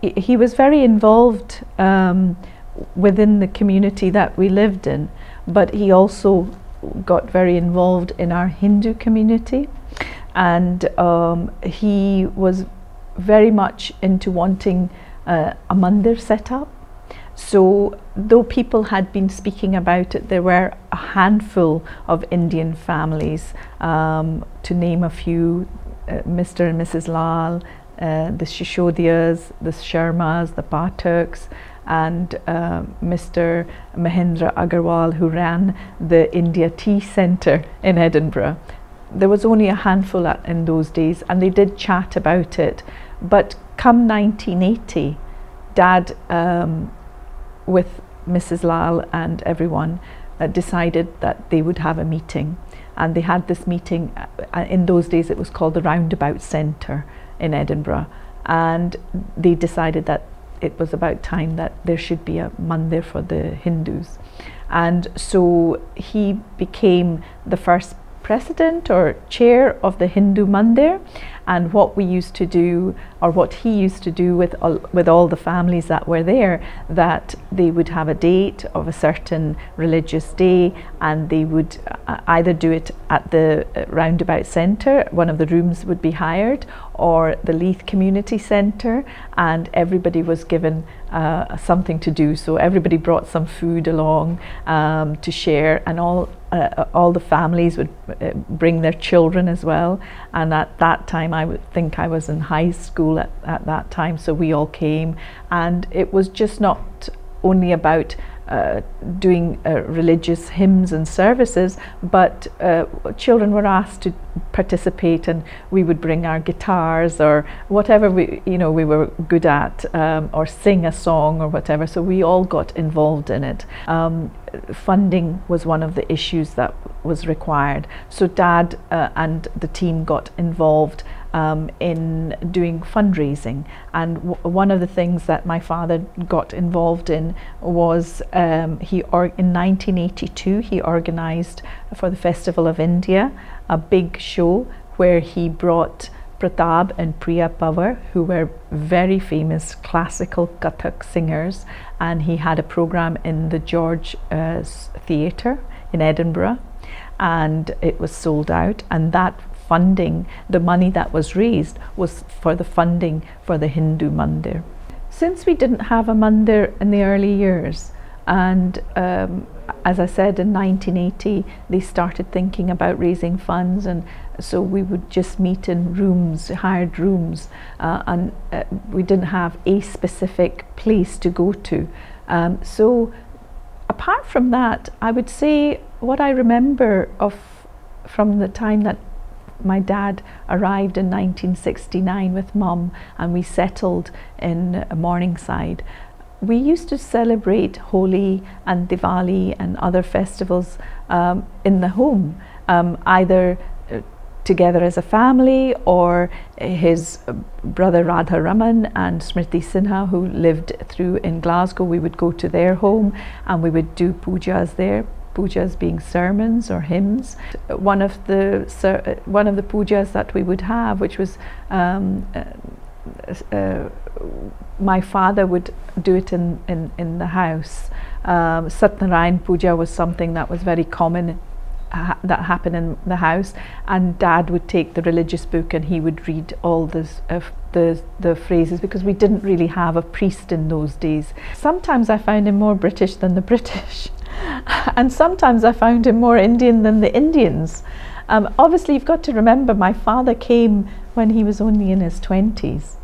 he was very involved within the community that we lived in, but he also got very involved in our Hindu community, and he was very much into wanting a mandir set up. So though people had been speaking about it, there were a handful of Indian families, to name a few, Mr. and Mrs. Lal, the Shishodiyas, the Sharmas, the Pathaks, and Mr. Mahendra Agarwal, who ran the India Tea Centre in Edinburgh. There was only a handful in those days, and they did chat about it. But come 1980, Dad, with Mrs. Lal and everyone, decided that they would have a meeting. And they had this meeting, in those days it was called the Roundabout Centre in Edinburgh. And they decided that it was about time that there should be a mandir for the Hindus. And so he became the first president or chair of the Hindu Mandir. And what we used to do, or what he used to do with all the families that were there, that they would have a date of a certain religious day, and they would either do it at the Roundabout Centre, one of the rooms would be hired, or the Leith Community Centre, and everybody was given something to do. So everybody brought some food along to share, and all the families would bring their children as well. And at that time, I would think I was in high school at that time, so we all came, and it was just not only about doing religious hymns and services, but children were asked to participate, and we would bring our guitars or whatever we were good at, or sing a song or whatever. So we all got involved in it. Funding was one of the issues that was required. So Dad and the team got involved in doing fundraising, and one of the things that my father got involved in was in 1982 he organized for the Festival of India a big show where he brought Pratap and Priya Pawar, who were very famous classical Kathak singers, and he had a program in the George Theatre in Edinburgh, and it was sold out. And that funding, the money that was raised, was for the funding for the Hindu Mandir. Since we didn't have a mandir in the early years, and as I said, in 1980 they started thinking about raising funds, and so we would just meet in rooms, hired rooms, and we didn't have a specific place to go to. So apart from that, I would say what I remember from the time that my dad arrived in 1969 with Mum, and we settled in Morningside. We used to celebrate Holi and Diwali and other festivals in the home, either together as a family, or his brother Brajraman and Smriti Sinha, who lived through in Glasgow, we would go to their home and we would do pujas there. Pujas being sermons or hymns. One of the pujas that we would have, which was my father would do it in the house. Satnarayan Puja was something that was very common, that happened in the house, and Dad would take the religious book and he would read all the phrases, because we didn't really have a priest in those days. Sometimes I found him more British than the British. And sometimes I found him more Indian than the Indians. Obviously, you've got to remember, my father came when he was only in his 20s,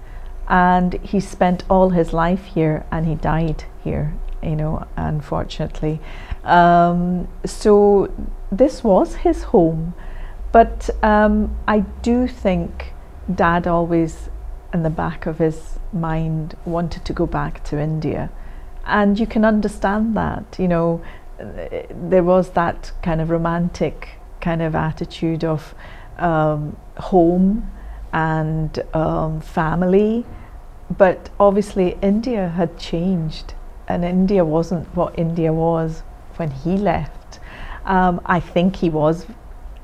and he spent all his life here, and he died here, unfortunately. So this was his home, but I do think Dad always, in the back of his mind, wanted to go back to India. And you can understand that, there was that kind of romantic kind of attitude of home and family, but obviously India had changed, and India wasn't what India was when he left. I think he was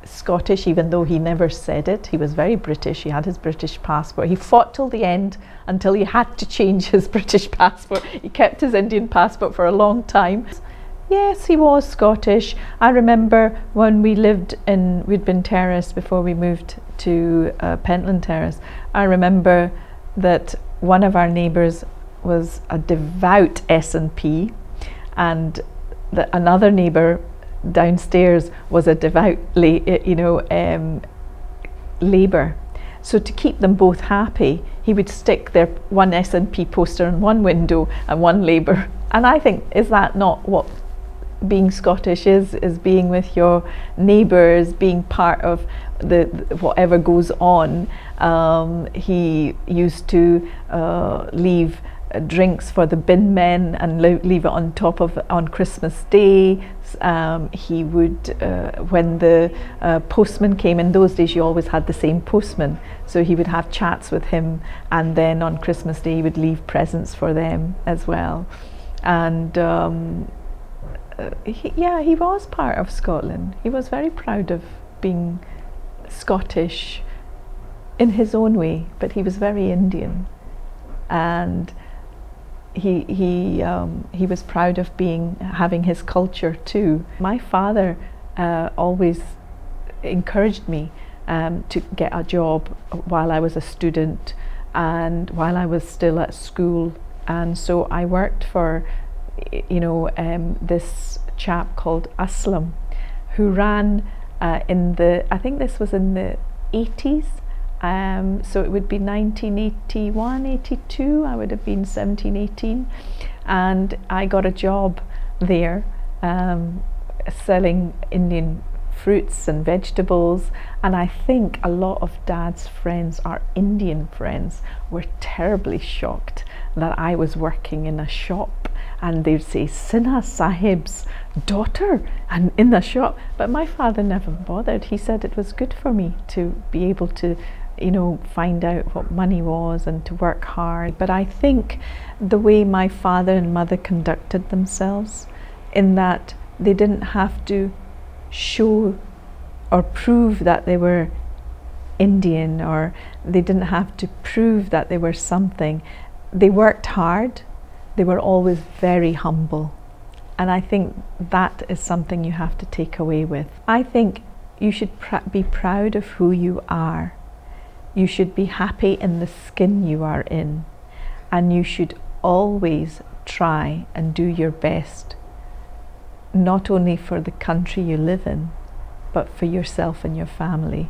Scottish, even though he never said it. He was very British. He had his British passport. He fought till the end until he had to change his British passport. He kept his Indian passport for a long time. Yes, he was Scottish. I remember when we lived in Woodbine Terrace before we moved to Pentland Terrace. I remember that one of our neighbours was a devout SNP, and another neighbour downstairs was a devout Labour. So to keep them both happy, he would stick their one SNP poster in one window and one Labour. And I think, is that not what being Scottish is being with your neighbours, being part of the whatever goes on. He used to leave drinks for the bin men and leave it on top of on Christmas Day. He would, when the postman came, in those days you always had the same postman, so he would have chats with him, and then on Christmas Day he would leave presents for them as well. And he was part of Scotland. He was very proud of being Scottish in his own way, but he was very Indian, and he was proud of having his culture too. My father always encouraged me to get a job while I was a student and while I was still at school, and so I worked for this chap called Aslam, who ran I think this was in the 80s, so it would be 1981, 82, I would have been 17, 18, and I got a job there selling Indian fruits and vegetables, and I think a lot of Dad's friends, our Indian friends, were terribly shocked that I was working in a shop, and they'd say Sinha Sahib's daughter and in the shop. But my father never bothered. He said it was good for me to be able to find out what money was and to work hard. But I think the way my father and mother conducted themselves, in that they didn't have to show or prove that they were Indian, or they didn't have to prove that they were something. They worked hard. They were always very humble, and I think that is something you have to take away with. I think you should be proud of who you are. You should be happy in the skin you are in, and you should always try and do your best, not only for the country you live in, but for yourself and your family.